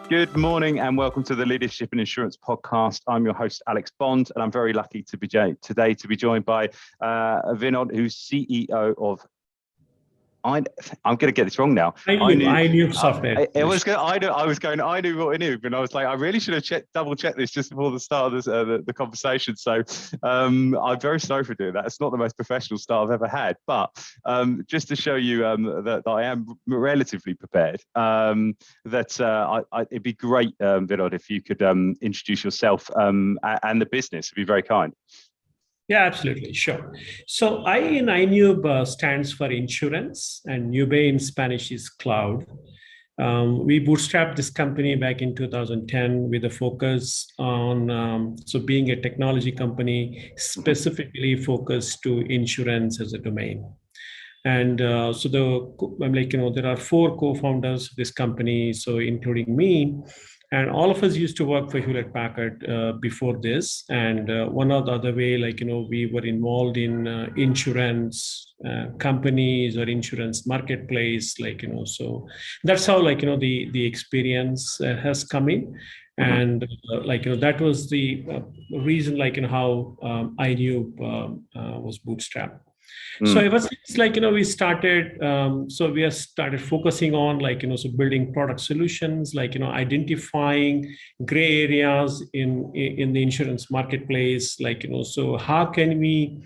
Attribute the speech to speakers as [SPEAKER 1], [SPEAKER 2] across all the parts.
[SPEAKER 1] Good morning and welcome to the Leadership and Insurance podcast. I'm your host, Alex Bond, and I'm very lucky to be today to be joined by Vinod, who's CEO of I'm going to get this wrong now.
[SPEAKER 2] iNube software.
[SPEAKER 1] I was going iNube or iNube, and I was like, I really should have double checked this just before the start of this, the conversation. So I'm very sorry for doing that. It's not the most professional start I've ever had, but just to show you that I am relatively prepared. It'd be great, Vinod, if you could introduce yourself and the business. It'd be very kind.
[SPEAKER 2] Yeah, absolutely. Sure. So I in iNube stands for insurance, and Nube in Spanish is cloud. We bootstrapped this company back in 2010 with a focus on being a technology company specifically focused to insurance as a domain. And there are 4 co-founders of this company, so including me. And all of us used to work for Hewlett Packard before this. And one or the other way, we were involved in insurance companies or insurance marketplace, so that's how, the experience has come in. And that was the reason, how iNube was bootstrapped. So ever since, we started, we have started focusing on, building product solutions, identifying gray areas in the insurance marketplace, so how can we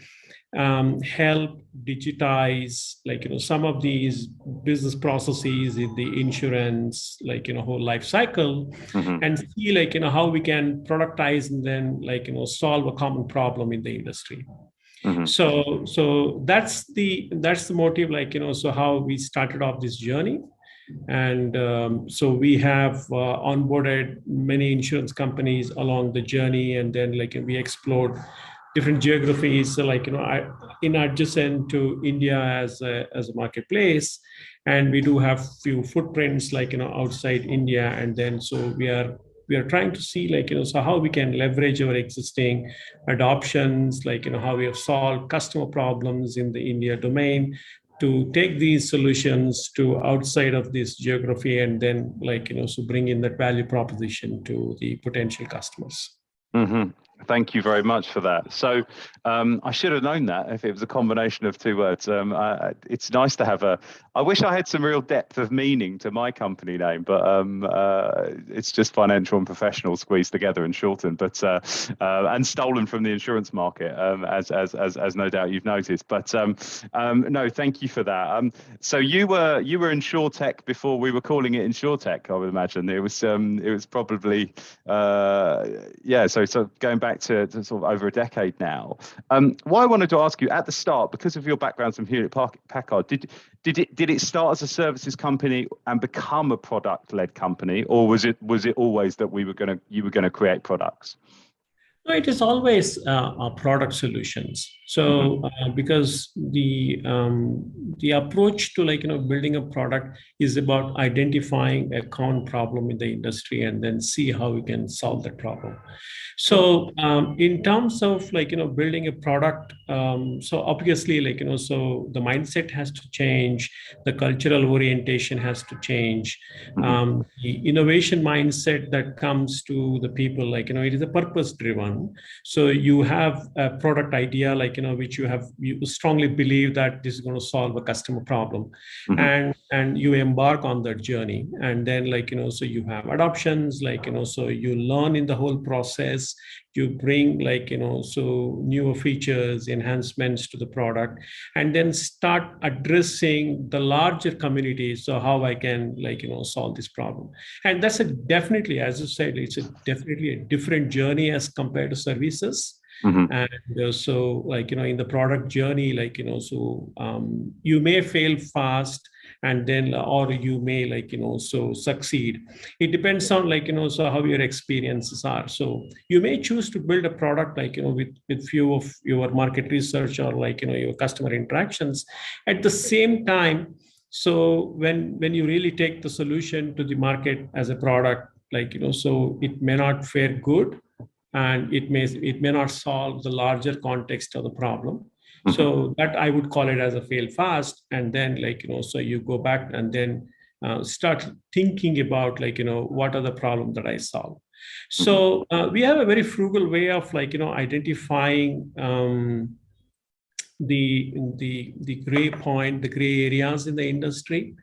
[SPEAKER 2] help digitize, some of these business processes in the insurance, whole life cycle, and see, how we can productize and then, solve a common problem in the industry. So that's the motive, so how we started off this journey. And so we have onboarded many insurance companies along the journey, and then we explored different geographies, in adjacent to India as a marketplace. And we do have few footprints outside India, and then so we are trying to see, so how we can leverage our existing adoptions, how we have solved customer problems in the India domain to take these solutions to outside of this geography, and then, so bring in that value proposition to the potential customers.
[SPEAKER 1] Thank you very much for that. So I should have known that if it was a combination of 2 words. It's nice to have I wish I had some real depth of meaning to my company name, but it's just financial and professional squeezed together and shortened, but and stolen from the insurance market, as no doubt you've noticed. But no, thank you for that. So you were InsurTech before we were calling it InsurTech, I would imagine. It was probably So going back to sort of over a decade now. What I wanted to ask you at the start, because of your background from Hewlett Packard, did it start as a services company and become a product-led company, or was it always that you were gonna create products?
[SPEAKER 2] No, it is always product solutions. So because the approach to building a product is about identifying a common problem in the industry and then see how we can solve that problem. So in terms of building a product, so obviously so the mindset has to change, the cultural orientation has to change, the innovation mindset that comes to the people, it is a purpose driven. So you have a product idea, which you strongly believe that this is going to solve a customer problem, and you embark on that journey, and then so you have adoptions, so you learn in the whole process, you bring so newer features, enhancements to the product, and then start addressing the larger community. So how I can solve this problem. And that's definitely, as you said, it's definitely a different journey as compared to services. And so in the product journey, so you may fail fast, and then or you may so succeed. It depends on so how your experiences are. So you may choose to build a product with few of your market research or your customer interactions. At the same time, so when you really take the solution to the market as a product, so it may not fare good, and it may not solve the larger context of the problem. So that I would call it as a fail fast, and then so you go back and then start thinking about what are the problems that I solve. So we have a very frugal way of identifying the gray areas in the industry.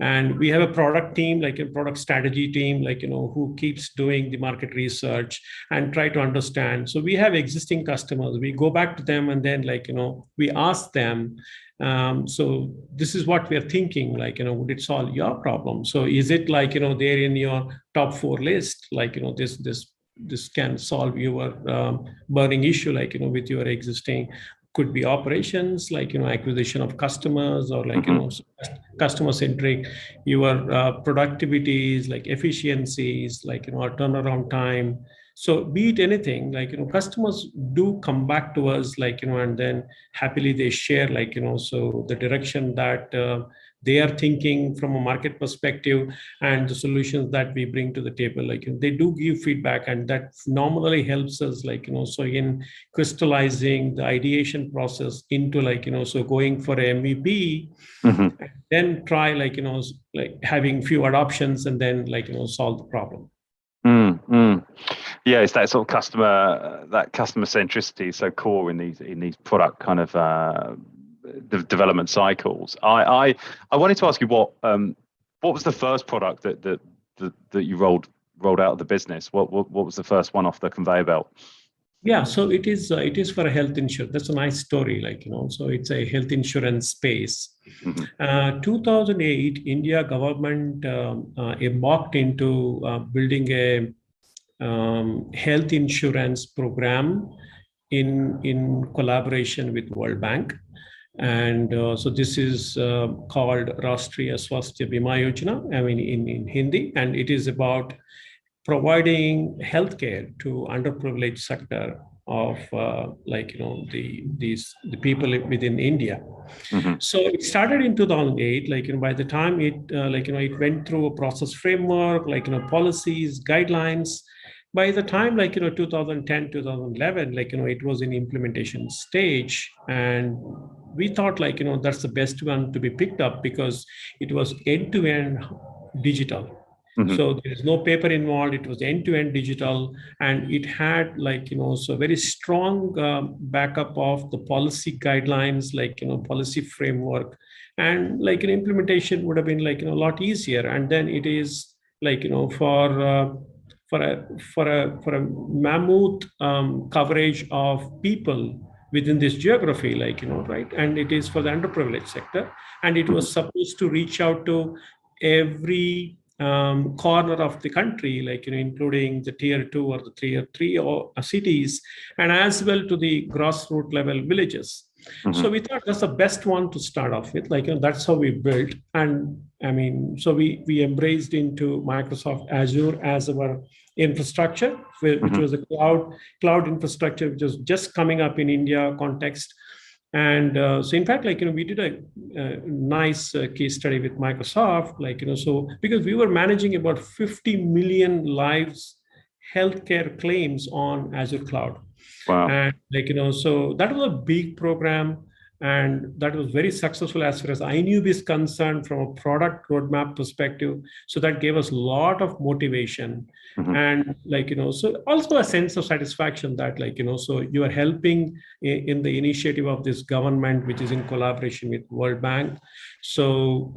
[SPEAKER 2] And we have a product team, like a product strategy team, who keeps doing the market research and try to understand. So we have existing customers. We go back to them and then we ask them, so this is what we are thinking, would it solve your problem? So is it they're in your top 4 list, this can solve your burning issue, with your existing, could be operations, acquisition of customers, or customer centric, your productivities, efficiencies, or turnaround time. So be it anything, customers do come back to us, and then happily they share, so the direction that they are thinking from a market perspective, and the solutions that we bring to the table, they do give feedback, and that normally helps us, so in crystallizing the ideation process into so going for a MVP, then try having few adoptions, and then solve the problem.
[SPEAKER 1] Yeah, it's that sort of customer centricity so core in these product kind of development cycles. I wanted to ask you what was the first product that you rolled out of the business? What was the first one off the conveyor belt?
[SPEAKER 2] Yeah, so it is for a health insurance. That's a nice story, so it's a health insurance space. 2008, India government embarked into building a health insurance program in collaboration with World Bank. And so this is called Rashtriya Swasthya Bima Yojana, in Hindi, and it is about providing healthcare to underprivileged sector of the people within India. So it started in 2008. By the time it it went through a process framework, policies, guidelines. By the time 2010, 2011, it was in implementation stage, and we thought that's the best one to be picked up because it was end-to-end digital. So there is no paper involved. It was end-to-end digital, and it had so very strong backup of the policy guidelines, policy framework, and implementation would have been a lot easier. And then it is for a mammoth coverage of people within this geography, right? And it is for the underprivileged sector, and it was supposed to reach out to every corner of the country, including the tier 2 or the tier 3 or cities, and as well to the grassroots level villages. So we thought that's the best one to start off with. That's how we built. And so we embraced into Microsoft Azure as our infrastructure, which was a cloud infrastructure, which was just coming up in India context. And so in fact, we did a nice case study with Microsoft, so because we were managing about 50 million lives healthcare claims on Azure cloud.
[SPEAKER 1] Wow.
[SPEAKER 2] And so that was a big program, and that was very successful as far as iNube is concerned from a product roadmap perspective. So that gave us a lot of motivation, and so also a sense of satisfaction that so you are helping in the initiative of this government, which is in collaboration with World Bank. So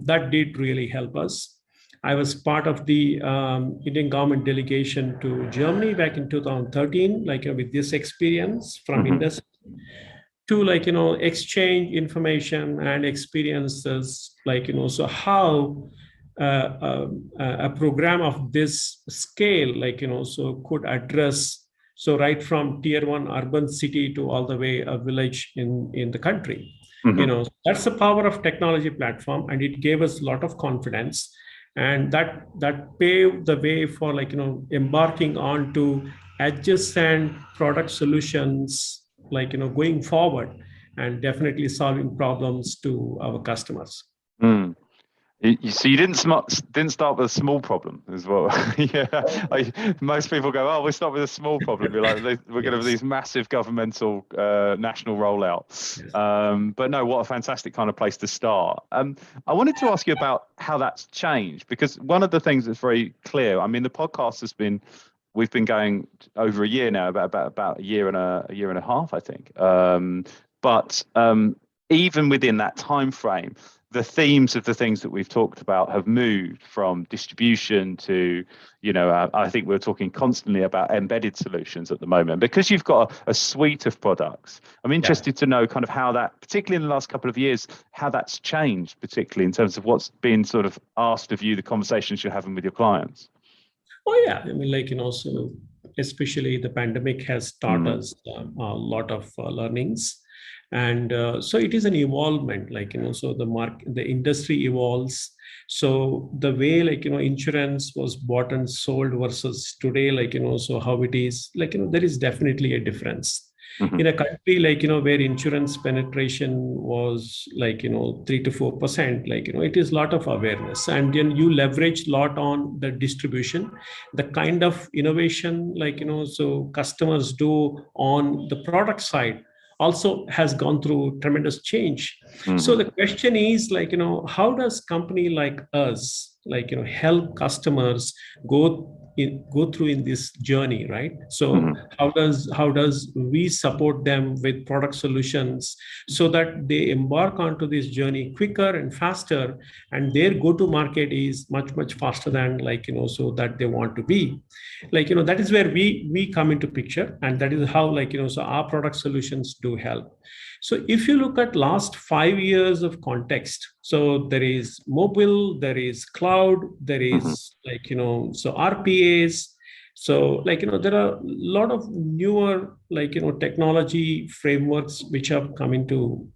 [SPEAKER 2] that did really help us. I was part of the Indian government delegation to Germany back in 2013, with this experience from industry to exchange information and experiences, so how a program of this scale, so could address, so right from tier 1 urban city to all the way a village in the country. That's the power of technology platform, and it gave us a lot of confidence. And that paved the way for embarking on to adjacent product solutions, going forward, and definitely solving problems to our customers.
[SPEAKER 1] So you didn't start with a small problem as well. Most people go, oh, we'll start with a small problem. We're like, we're going to have these massive governmental national rollouts.
[SPEAKER 2] Yes.
[SPEAKER 1] But no, what a fantastic kind of place to start. I wanted to ask you about how that's changed, because one of the things that's very clear, I mean, the podcast we've been going over a year now, about a year and a half, I think. But even within that time frame, the themes of the things that we've talked about have moved from distribution to, I think we're talking constantly about embedded solutions at the moment, because you've got a suite of products. I'm interested to know kind of how that, particularly in the last couple of years, how that's changed, particularly in terms of what's been sort of asked of you, the conversations you're having with your clients.
[SPEAKER 2] Oh, yeah. I mean, so especially the pandemic has taught us a lot of learnings. And so it is an evolvement, so the industry evolves. So the way, insurance was bought and sold versus today, so how it is, there is definitely a difference. In a country where insurance penetration was 3 to 4%, it is a lot of awareness, and then you leverage a lot on the distribution, the kind of innovation so customers do on the product side also has gone through tremendous change. So the question is how does company like us help customers go through in this journey, right? So how does we support them with product solutions so that they embark onto this journey quicker and faster, and their go-to market is much faster than so that they want to be. That is where we come into picture, and that is how so our product solutions do help. So if you look at last 5 years of context, so there is mobile, there is cloud, there is so RPAs. So there are a lot of newer technology frameworks which have come into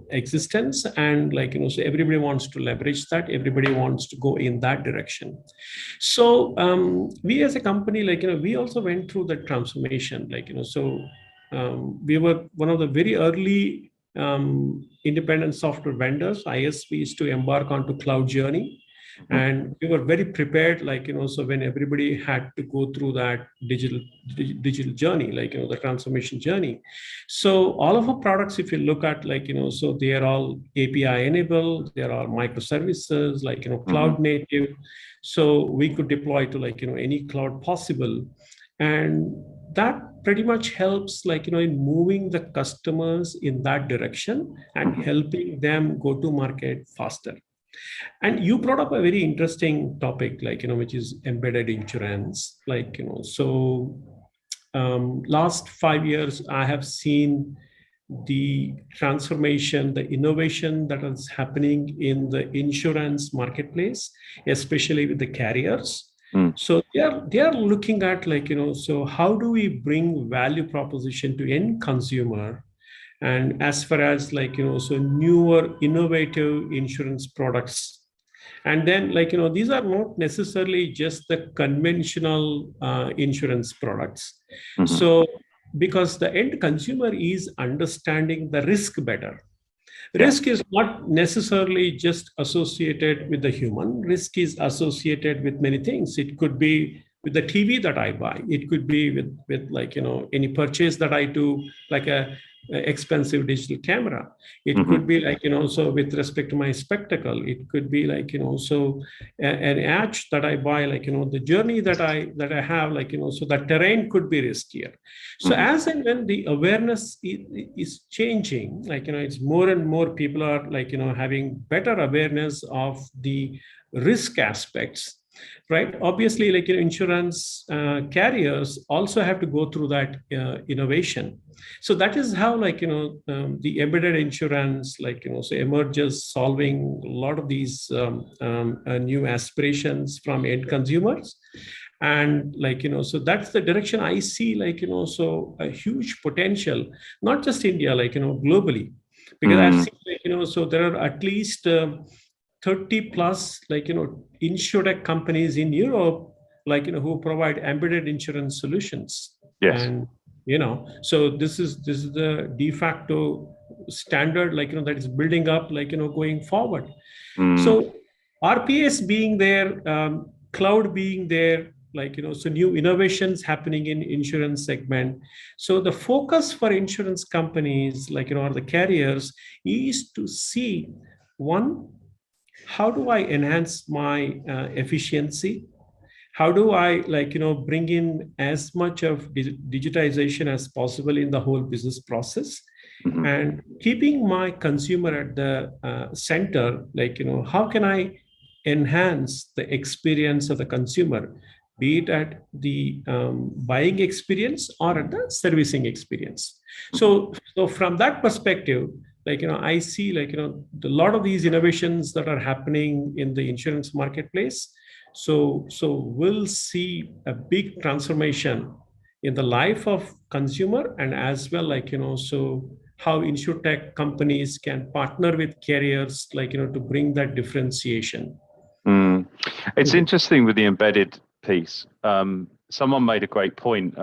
[SPEAKER 2] existence, and so everybody wants to leverage that, everybody wants to go in that direction. So we as a company we also went through the transformation, we were one of the very early independent software vendors, ISVs, to embark onto cloud journey. And we were very prepared, so when everybody had to go through that digital journey, the transformation journey. So all of our products, if you look at, so they are all API enabled, they are all microservices, cloud native. So we could deploy to any cloud possible. And that pretty much helps in moving the customers in that direction and helping them go to market faster. And you brought up a very interesting topic, which is embedded insurance. So last 5 years, I have seen the transformation, the innovation that is happening in the insurance marketplace, especially with the carriers. So they are looking at so how do we bring value proposition to end consumer, and as far as so newer innovative insurance products. And then these are not necessarily just the conventional insurance products. So because the end consumer is understanding the risk better. Risk is not necessarily just associated with the human. Risk is associated with many things. It could be with the TV that I buy. It could be with any purchase that I do, like a expensive digital camera. It could be so with respect to my spectacle. It could be so an edge that I buy, the journey that I have, so that terrain could be riskier. So as and when the awareness is changing, it's more and more people are having better awareness of the risk aspects. Right. Obviously, insurance carriers also have to go through that innovation. So that is how, the embedded insurance, so emerges, solving a lot of these new aspirations from end consumers. And so that's the direction I see, so a huge potential, not just India, globally, because I've seen, so there are at least 30 plus insurtech companies in Europe who provide embedded insurance solutions.
[SPEAKER 1] Yes.
[SPEAKER 2] And so this is the de facto standard that is building up going forward. So RPS being there, cloud being there, so new innovations happening in insurance segment. So the focus for insurance companies, or the carriers, is to see, one, how do I enhance my efficiency? How do I bring in as much of digitization as possible in the whole business process?
[SPEAKER 1] Mhm.
[SPEAKER 2] And keeping my consumer at the center, how can I enhance the experience of the consumer, be it at the buying experience or at the servicing experience? So from that perspective, I see a lot of these innovations that are happening in the insurance marketplace. So we'll see a big transformation in the life of consumer, and as well so how insurtech companies can partner with carriers to bring that differentiation.
[SPEAKER 1] It's interesting with the embedded piece. Someone made a great point.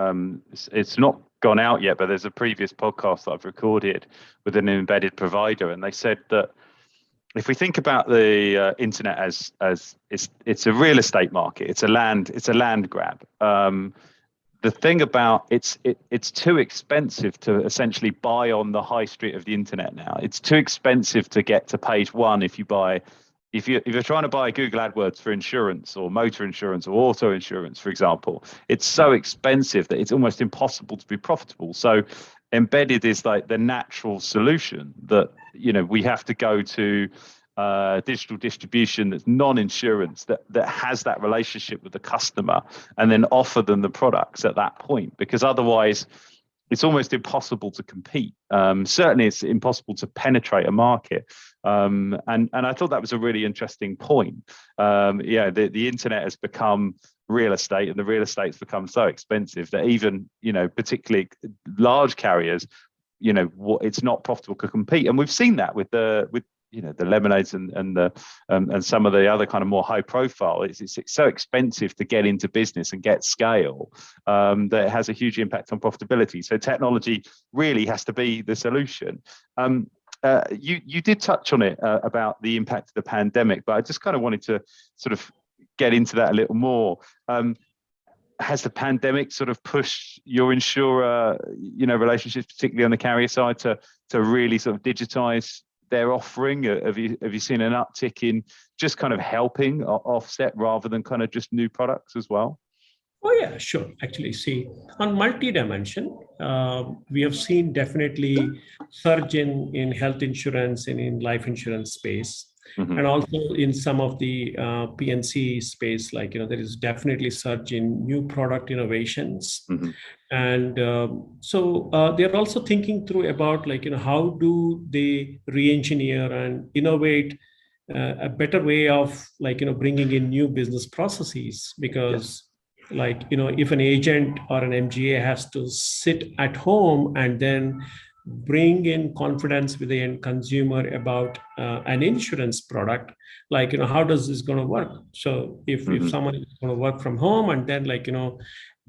[SPEAKER 1] It's not gone out yet, but there's a previous podcast that I've recorded with an embedded provider, and they said that if we think about the internet as it's a real estate market, it's a land grab. The thing about it's too expensive to essentially buy on the high street of the internet now. It's too expensive to get to page one if you're trying to buy Google AdWords for insurance or motor insurance or auto insurance, for example. It's so expensive that it's almost impossible to be profitable. So embedded is like the natural solution that we have to go to digital distribution that's non-insurance, that has that relationship with the customer, and then offer them the products at that point, because otherwise it's almost impossible to compete. Certainly it's impossible to penetrate a market. And I thought that was a really interesting point. The internet has become real estate, and the real estate's become so expensive that even particularly large carriers, it's not profitable to compete. And we've seen that with the Lemonades and some of the other kind of more high profile. It's so expensive to get into business and get scale that it has a huge impact on profitability. So technology really has to be the solution. You did touch on it about the impact of the pandemic, but I just kind of wanted to sort of get into that a little more. Has the pandemic sort of pushed your insurer, relationships, particularly on the carrier side, to really sort of digitize their offering? Have you seen an uptick in just kind of helping offset rather than kind of just new products as well?
[SPEAKER 2] Oh yeah, sure. Actually, see, on multi-dimension, we have seen definitely surge in health insurance and in life insurance space. Mm-hmm. And also in some of the P&C space, there is definitely surge in new product innovations. Mm-hmm. And so they're also thinking through about how do they re-engineer and innovate a better way of bringing in new business processes, because if an agent or an MGA has to sit at home and then bring in confidence with the end consumer about an insurance product, how does this going to work? So if someone is going to work from home and then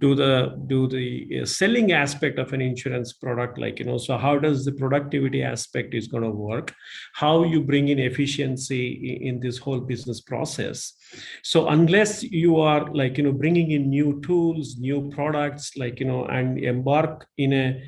[SPEAKER 2] do the selling aspect of an insurance product, so how does the productivity aspect is going to work? How you bring in efficiency in this whole business process? So unless you are bringing in new tools, new products, and embark in a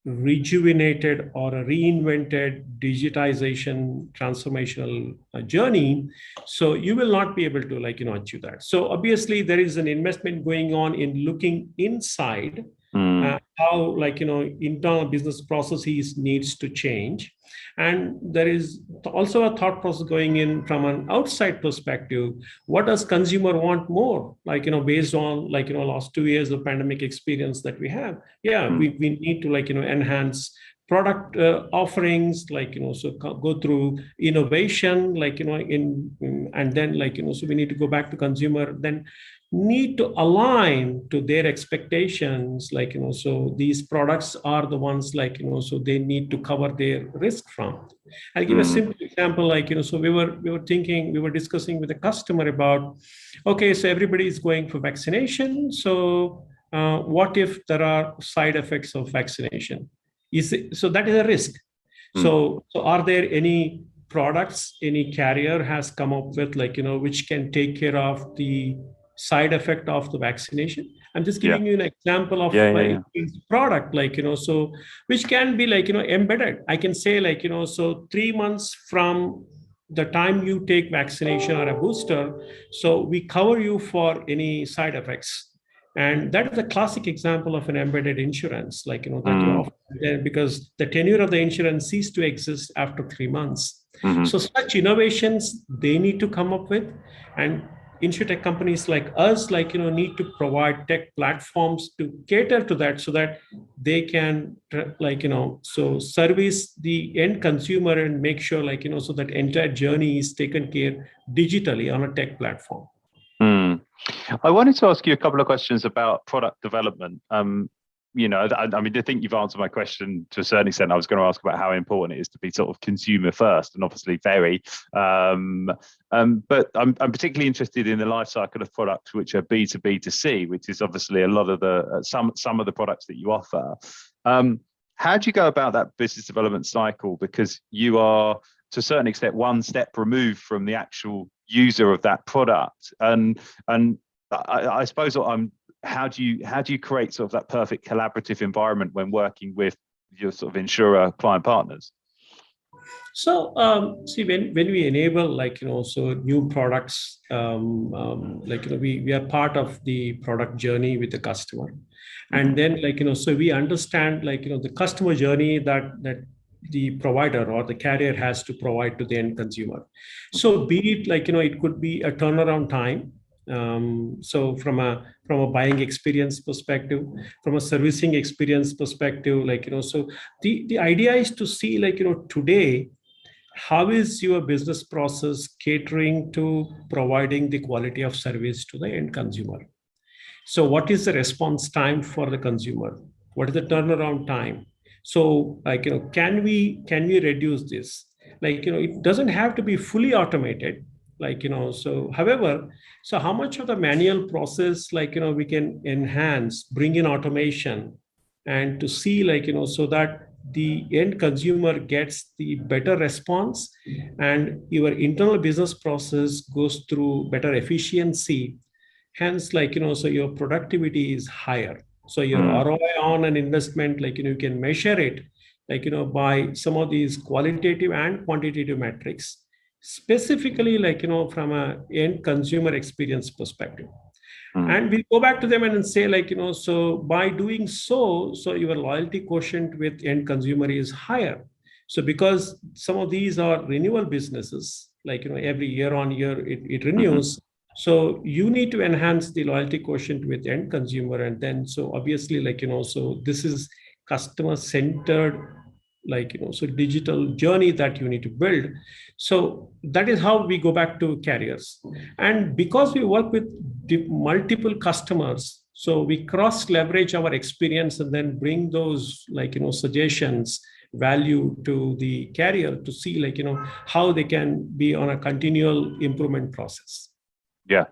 [SPEAKER 2] rejuvenated or a reinvented digitization transformational journey, so you will not be able to achieve that. So obviously there is an investment going on in looking inside how internal business processes needs to change. And there is also a thought process going in from an outside perspective. What does consumer want more? Based on last 2 years of pandemic experience that we have. We need to enhance product offerings, so go through innovation, and then so we need to go back to consumer, then need to align to their expectations, so these products are the ones, so they need to cover their risk from. I'll give a simple example, so we were discussing with a customer about, okay, so everybody is going for vaccination. So what if there are side effects of vaccination? So that is a risk. So are there any products any carrier has come up with, which can take care of the side effect of the vaccination. I'm just
[SPEAKER 1] Yeah.
[SPEAKER 2] giving you an example of
[SPEAKER 1] Yeah.
[SPEAKER 2] product, so which can be embedded. I can say so 3 months from the time you take vaccination or a booster, so we cover you for any side effects. And that is a classic example of an embedded insurance, that you offer there, because the tenure of the insurance ceases to exist after 3 months.
[SPEAKER 1] Mm-hmm.
[SPEAKER 2] So such innovations they need to come up with, and insurtech companies like us, need to provide tech platforms to cater to that, so that they can, so service the end consumer and make sure, so that entire journey is taken care digitally on a tech platform.
[SPEAKER 1] I wanted to ask you a couple of questions about product development. I think you've answered my question to a certain extent. I was going to ask about how important it is to be sort of consumer first, and obviously very. But I'm particularly interested in the life cycle of products which are B2B2C, which is obviously a lot of the some of the products that you offer. How do you go about that business development cycle? Because you are, to a certain extent, one step removed from the actual user of that product, and I suppose how do you create sort of that perfect collaborative environment when working with your sort of insurer client partners?
[SPEAKER 2] So see, when we enable so new products, we are part of the product journey with the customer, and then so we understand the customer journey that the provider or the carrier has to provide to the end consumer. So be it it could be a turnaround time. So from a buying experience perspective, from a servicing experience perspective, so the idea is to see today, how is your business process catering to providing the quality of service to the end consumer? So what is the response time for the consumer? What is the turnaround time? So can we reduce this? It doesn't have to be fully automated. So however, so how much of the manual process we can enhance, bring in automation, and to see so that the end consumer gets the better response, and your internal business process goes through better efficiency. Hence, so your productivity is higher. So your ROI on an investment, you can measure it, by some of these qualitative and quantitative metrics, specifically, from a end consumer experience perspective. And we go back to them and say, so by doing so your loyalty quotient with end consumer is higher. So because some of these are renewal businesses, every year on year it renews. So you need to enhance the loyalty quotient with end consumer, and then so obviously so this is customer centered, so digital journey that you need to build. So that is how we go back to carriers, and because we work with multiple customers, so we cross leverage our experience and then bring those suggestions, value to the carrier to see how they can be on a continual improvement process.
[SPEAKER 1] Yeah,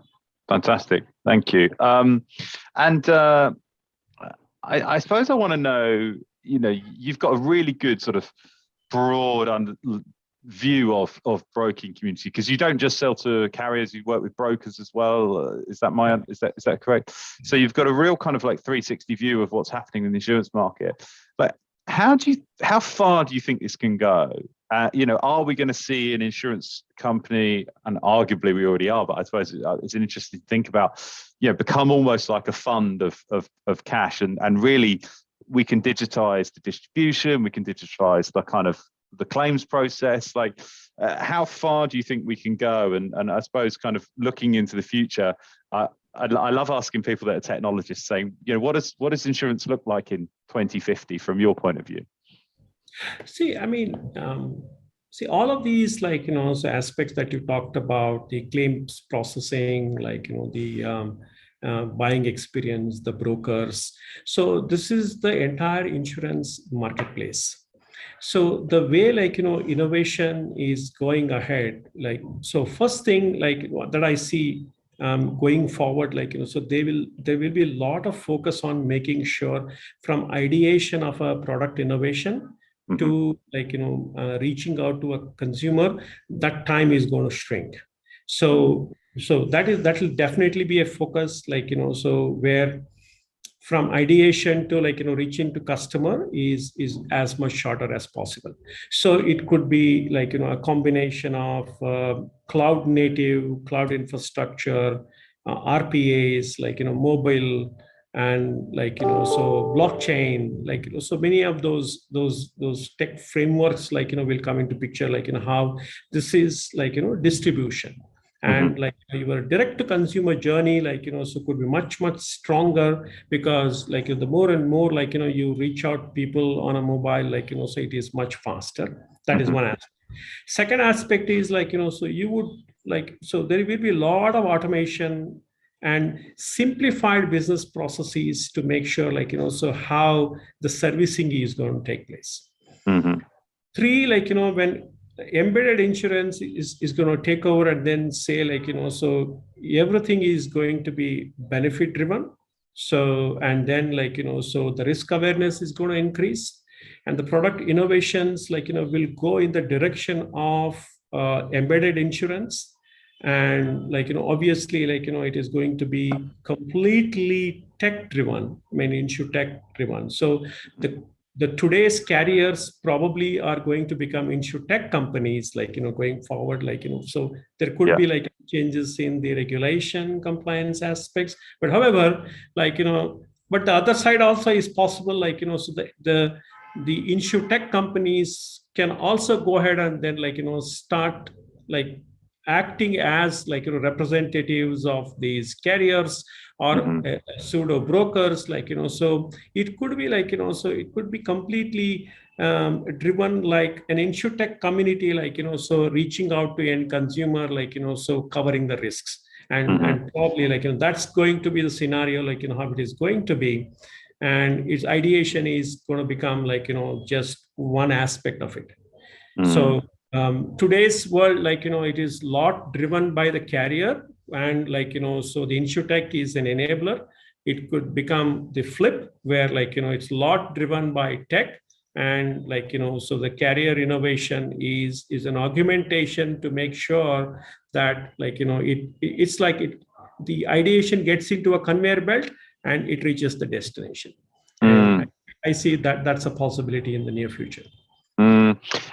[SPEAKER 1] fantastic. Thank you. I suppose I want to know, you've got a really good sort of broad view of broking community, because you don't just sell to carriers, you work with brokers as well. Is that correct? So you've got a real kind of 360 view of what's happening in the insurance market. But how far do you think this can go? Are we going to see an insurance company, and arguably we already are, but I suppose it's an interesting to think about, become almost like a fund of cash, and really we can digitize the distribution, we can digitize the kind of the claims process. How far do you think we can go? And I suppose kind of looking into the future, I love asking people that are technologists, saying, what does insurance look like in 2050 from your point of view?
[SPEAKER 2] See, all of these, so aspects that you talked about, the claims processing, the buying experience, the brokers. So this is the entire insurance marketplace. So the way, innovation is going ahead, so first thing, that I see going forward, so there will be a lot of focus on making sure from ideation of a product innovation to reaching out to a consumer, that time is going to shrink. So that will definitely be a focus, so where from ideation to reaching to customer is as much shorter as possible. So it could be a combination of cloud native, cloud infrastructure, RPAs, mobile, and so blockchain, so many of those tech frameworks will come into picture, how this is distribution. And your direct to consumer journey, so could be much stronger, because the more and more you reach out people on a mobile, so it is much faster. That is one aspect. Second aspect is so you would so there will be a lot of automation and simplified business processes to make sure so how the servicing is going to take place. Three, when embedded insurance is going to take over and then say so everything is going to be benefit driven. So, and then so the risk awareness is going to increase, and the product innovations will go in the direction of embedded insurance. And obviously it is going to be completely tech driven, insurtech driven. So the today's carriers probably are going to become insurtech companies, going forward, so there could be changes in the regulation compliance aspects. But however, but the other side also is possible, so the insurtech companies can also go ahead and then start acting as representatives of these carriers or pseudo brokers, so it could be so it could be completely driven like an insurtech community, so reaching out to end consumer, so covering the risks, and probably that's going to be the scenario, how it is going to be, and its ideation is going to become just one aspect of it. So today's world, it is a lot driven by the carrier, and so the insurtech is an enabler. It could become the flip, where it's a lot driven by tech, and so the carrier innovation is an augmentation to make sure that it's the ideation gets into a conveyor belt and it reaches the destination. And I see that that's a possibility in the near future.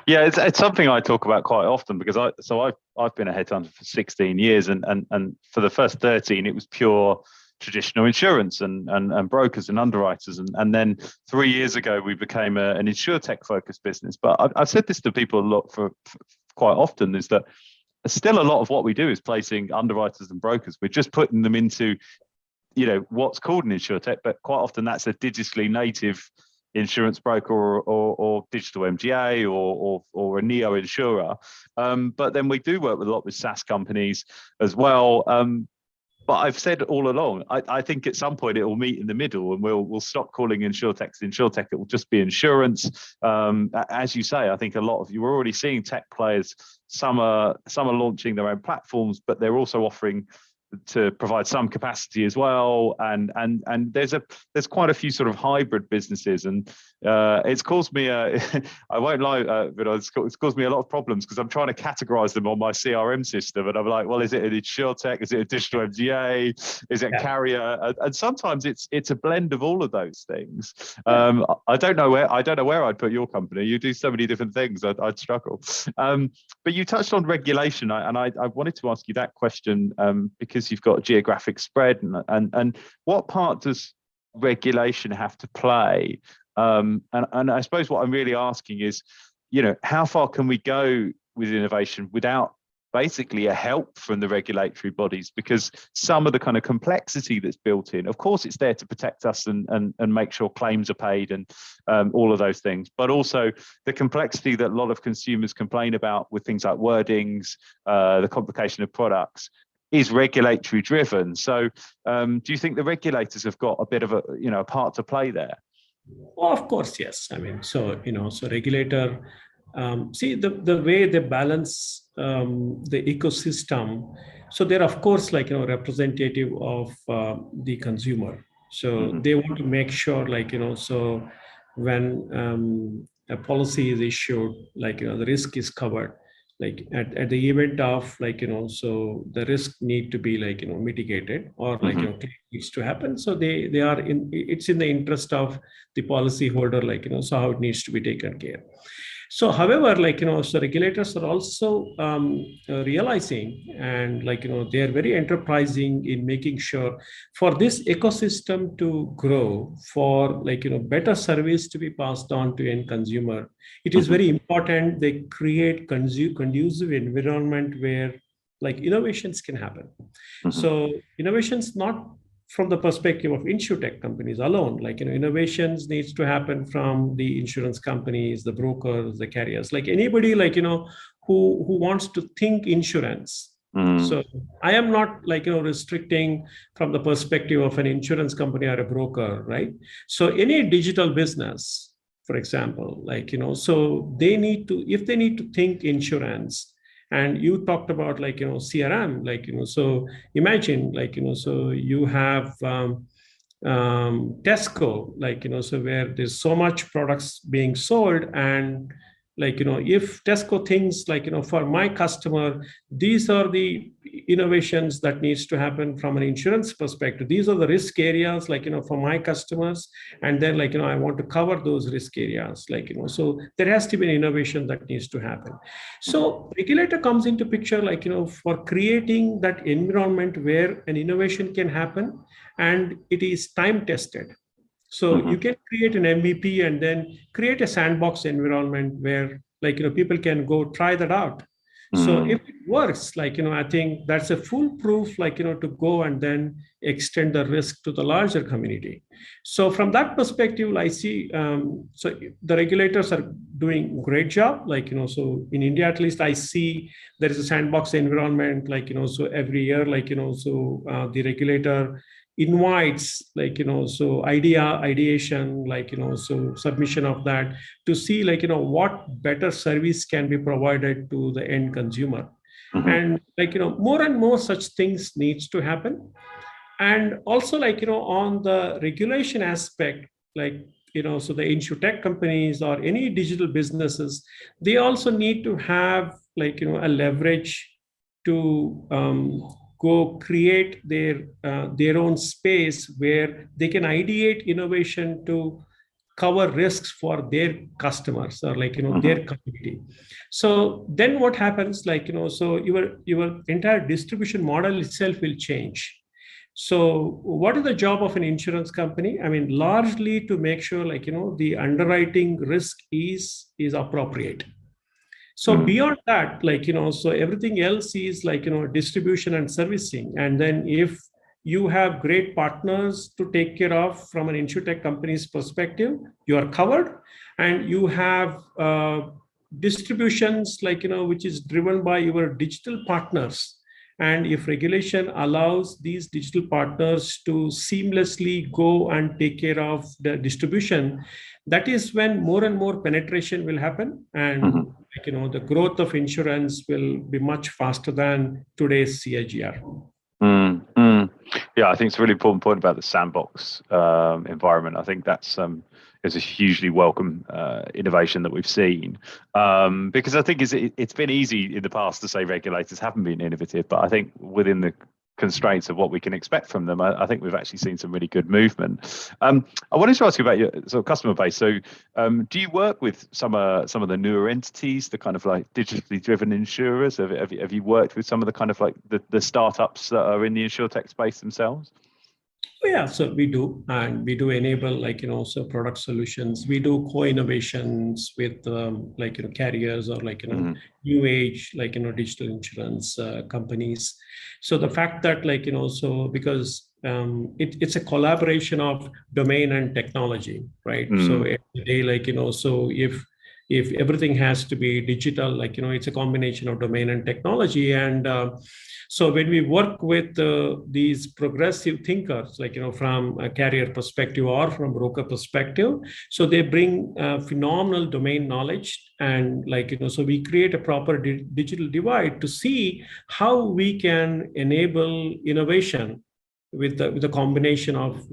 [SPEAKER 1] Yeah, it's something I talk about quite often, because I've been a headhunter for 16 years, and for the first 13 it was pure traditional insurance and brokers and underwriters, and then 3 years ago we became an insurtech focused business. But I've said this to people a lot for quite often, is that still a lot of what we do is placing underwriters and brokers. We're just putting them into what's called an insurtech, but quite often that's a digitally native insurance broker or digital MGA or a neo insurer. But then we do work with a lot with SaaS companies as well. But I've said all along, I think at some point it will meet in the middle, and we'll stop calling insurtech insurtech. It will just be insurance. As you say, I think a lot of you are already seeing tech players. Some are launching their own platforms, but they're also offering to provide some capacity as well, and there's quite a few sort of hybrid businesses, and it's caused me I won't lie, but it's caused me a lot of problems, because I'm trying to categorize them on my CRM system, and I'm like, well, is it an insurtech, is it a digital MGA, is it a carrier? And sometimes it's a blend of all of those things. I don't know where I'd put your company. You do so many different things, I'd struggle. But you touched on regulation, and I wanted to ask you that question, because you've got a geographic spread, and what part does regulation have to play? And I suppose what I'm really asking is, how far can we go with innovation without basically a help from the regulatory bodies? Because some of the kind of complexity that's built in, of course, it's there to protect us and make sure claims are paid and all of those things, but also the complexity that a lot of consumers complain about with things like wordings, the complication of products, is regulatory driven. So do you think the regulators have got a bit of a part to play there?
[SPEAKER 2] Well, of course, yes. So regulator, see the way they balance the ecosystem. So they're of course representative of the consumer. So they want to make sure so when a policy is issued, like, the risk is covered, like at the event of, like, so the risk need to be, like, mitigated, or like, claim needs to happen. So they are it's in the interest of the policy holder, like, so how it needs to be taken care. So, however, like, so regulators are also realizing, and, like, they are very enterprising in making sure for this ecosystem to grow, for, like, better service to be passed on to end consumer. It is very important they create conducive environment where, like, innovations can happen. So innovations not from the perspective of insurtech companies alone, like, innovations needs to happen from the insurance companies, the brokers, the carriers, like anybody, like, who wants to think insurance. So I am not, like, restricting from the perspective of an insurance company or a broker, right? So any digital business, for example, like, so they need to, if they need to think insurance. And you talked about, like, CRM, like, so imagine, like, so you have Tesco, like, so where there's so much products being sold, and, like, if Tesco thinks, like, for my customer, these are the innovations that needs to happen from an insurance perspective. These are the risk areas, like, for my customers. And then, like, I want to cover those risk areas, like, so there has to be an innovation that needs to happen. So regulator comes into picture, like, for creating that environment where an innovation can happen, and it is time tested. So you can create an MVP and then create a sandbox environment where, like, people can go try that out. So if it works, like, I think that's a foolproof, like, to go and then extend the risk to the larger community. So from that perspective, I see, so the regulators are doing a great job, like, so in India, at least I see there is a sandbox environment, like, so every year, like, so the regulator invites, like, so ideation, like, so submission of that to see, like, what better service can be provided to the end consumer. And, like, more and more such things needs to happen. And also, like, on the regulation aspect, like, so the insurtech companies or any digital businesses, they also need to have, like, a leverage to go create their own space where they can ideate innovation to cover risks for their customers, or, like, their community. So then what happens, like, so your entire distribution model itself will change. So what is the job of an insurance company? I mean, largely to make sure, like, the underwriting risk is appropriate. So beyond that, like, so everything else is, like, distribution and servicing. And then if you have great partners to take care of from an insurtech company's perspective, you are covered. And you have distributions, like, which is driven by your digital partners. And if regulation allows these digital partners to seamlessly go and take care of the distribution, that is when more and more penetration will happen. And, like, the growth of insurance will be much faster than today's CAGR.
[SPEAKER 1] Yeah, I think it's a really important point about the sandbox environment. I think that's is a hugely welcome innovation that we've seen, because I think it's been easy in the past to say regulators haven't been innovative, but I think within the constraints of what we can expect from them, I think we've actually seen some really good movement. I wanted to ask you about your sort of customer base. So do you work with some of the newer entities, the kind of like digitally driven insurers? Have you worked with some of the kind of like the startups that are in the insurtech space themselves?
[SPEAKER 2] Yeah, so we do, and we do enable, like, so product solutions. We do co-innovations with like, carriers, or, like, new age, like, digital insurance companies. So the fact that, like, so because it's a collaboration of domain and technology, right? So every day, like, so if everything has to be digital, like, it's a combination of domain and technology. And so when we work with these progressive thinkers, like, from a carrier perspective or from broker perspective, so they bring phenomenal domain knowledge. And, like, so we create a proper digital divide to see how we can enable innovation with the combination of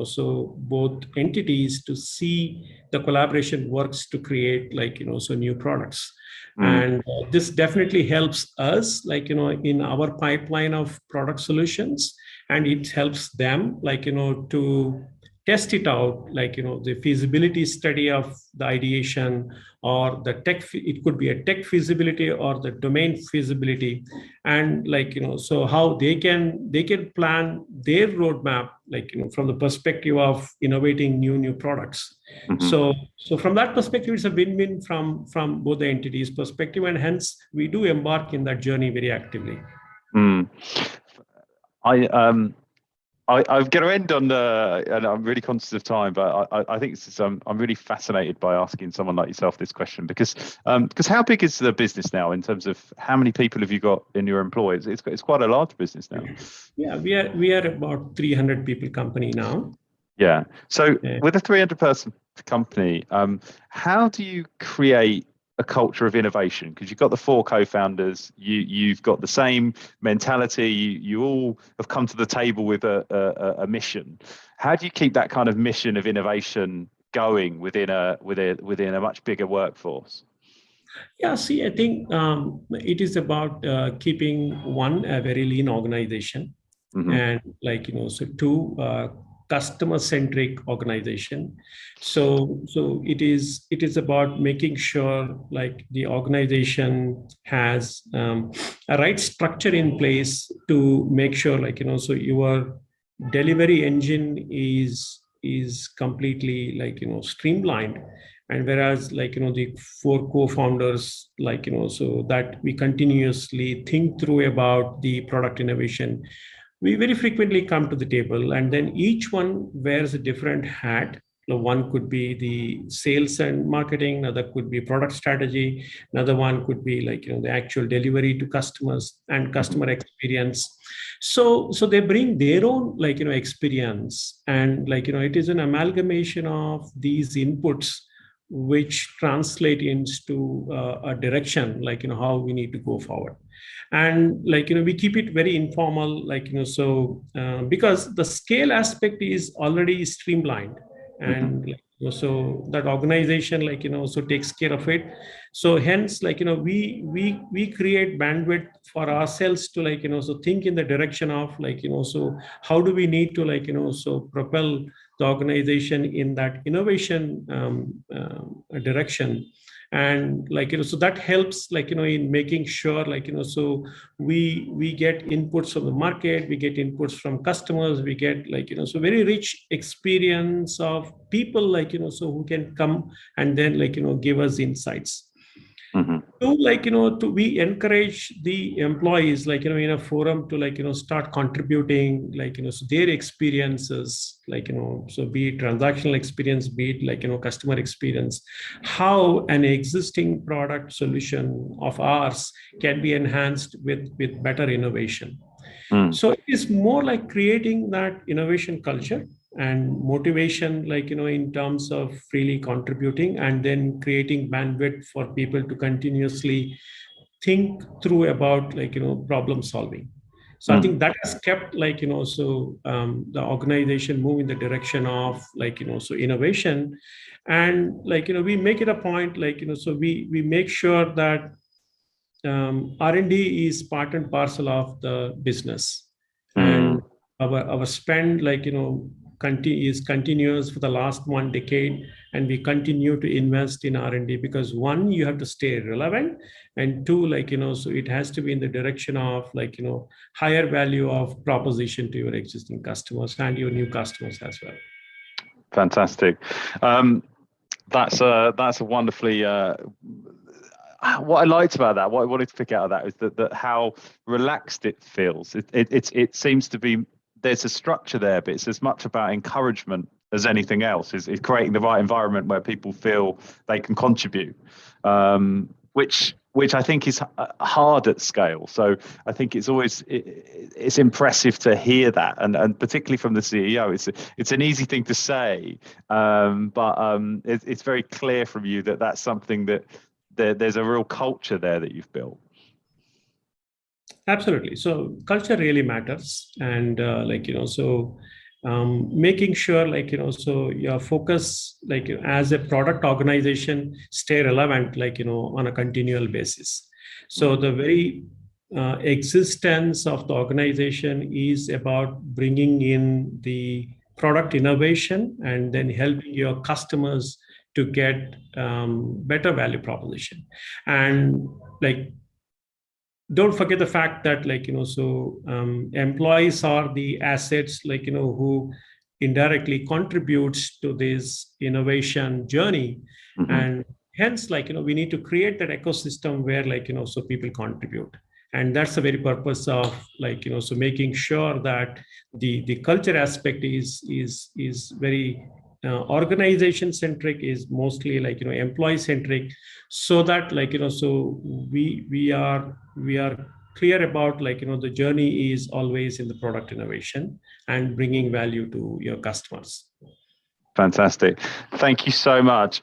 [SPEAKER 2] so both entities to see the collaboration works to create so new products. And this definitely helps us in our pipeline of product solutions, and it helps them to test it out, the feasibility study of the ideation, or the tech, it could be a tech feasibility or the domain feasibility, and so how they can plan their roadmap from the perspective of innovating new products. So from that perspective, it's a win-win from both the entities perspective, and hence we do embark in that journey very actively.
[SPEAKER 1] I'm going to end on, and I'm really conscious of time, but I think it's I'm really fascinated by asking someone like yourself this question, because how big is the business now in terms of how many people have you got in your employees? It's quite a large business now.
[SPEAKER 2] Yeah, we are about 300 people company now.
[SPEAKER 1] Yeah. So with a 300-person company, how do you create a culture of innovation? Because you've got the 4 co-founders, you've got the same mentality, you all have come to the table with a mission. How do you keep that kind of mission of innovation going within a much bigger workforce?
[SPEAKER 2] Yeah, see, I think it is about keeping one, a very lean organization, and so 2, customer-centric organization. So it is about making sure the organization has a right structure in place to make sure so your delivery engine is completely streamlined. And whereas the 4 co-founders so that we continuously think through about the product innovation, we very frequently come to the table, and then each one wears a different hat. One could be the sales and marketing, another could be product strategy, another one could be the actual delivery to customers and customer experience. So they bring their own experience, and it is an amalgamation of these inputs which translate into a direction how we need to go forward. And we keep it very informal, so because the scale aspect is already streamlined, and so that organization so takes care of it. So hence we create bandwidth for ourselves to so think in the direction of so how do we need to so propel the organization in that innovation direction. And so that helps in making sure so we get inputs from the market, we get inputs from customers, we get so very rich experience of people so who can come and then give us insights. We encourage the employees in a forum to start contributing so their experiences so be it transactional experience, be it customer experience, how an existing product solution of ours can be enhanced with better innovation. So it is more like creating that innovation culture and motivation in terms of freely contributing, and then creating bandwidth for people to continuously think through about problem solving. So I think that has kept so the organization move in the direction of so innovation. And we make it a point so we make sure that R&D is part and parcel of the business, and our spend is continuous for the last 1 decade, and we continue to invest in R&D because 1, you have to stay relevant, and 2 so it has to be in the direction of higher value of proposition to your existing customers and your new customers as well.
[SPEAKER 1] Fantastic. That's a wonderfully what I liked about that, what I wanted to pick out of that, is that how relaxed it feels. It seems to be, there's a structure there, but it's as much about encouragement as anything else. Is creating the right environment where people feel they can contribute, which I think is hard at scale. So I think it's impressive to hear that, and particularly from the CEO. It's an easy thing to say, but it's very clear from you that that's something that there's a real culture there that you've built.
[SPEAKER 2] Absolutely. So culture really matters, and making sure so your focus as a product organization stay relevant on a continual basis. So the very existence of the organization is about bringing in the product innovation and then helping your customers to get better value proposition. And don't forget the fact that employees are the assets who indirectly contributes to this innovation journey.
[SPEAKER 1] Mm-hmm.
[SPEAKER 2] And hence we need to create that ecosystem where so people contribute. And that's the very purpose of so making sure that the culture aspect is very organization centric, is mostly employee centric, so that so we are clear about the journey is always in the product innovation and bringing value to your customers.
[SPEAKER 1] Fantastic. Thank you so much.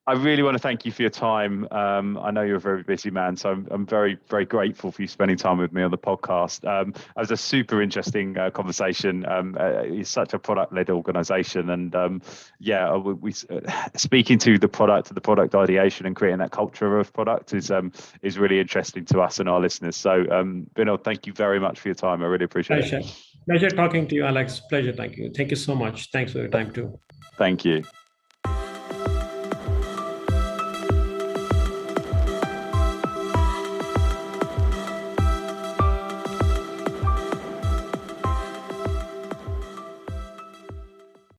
[SPEAKER 1] I really want to thank you for your time. I know you're a very busy man, so I'm very, very grateful for you spending time with me on the podcast. It was a super interesting conversation. It's such a product-led organization, and we speaking to the product ideation and creating that culture of product is really interesting to us and our listeners. So, Vinod, thank you very much for your time. I really appreciate it.
[SPEAKER 2] Pleasure talking to you, Alex. Pleasure. Thank you. Thank you so much. Thanks for your time too.
[SPEAKER 1] Thank you.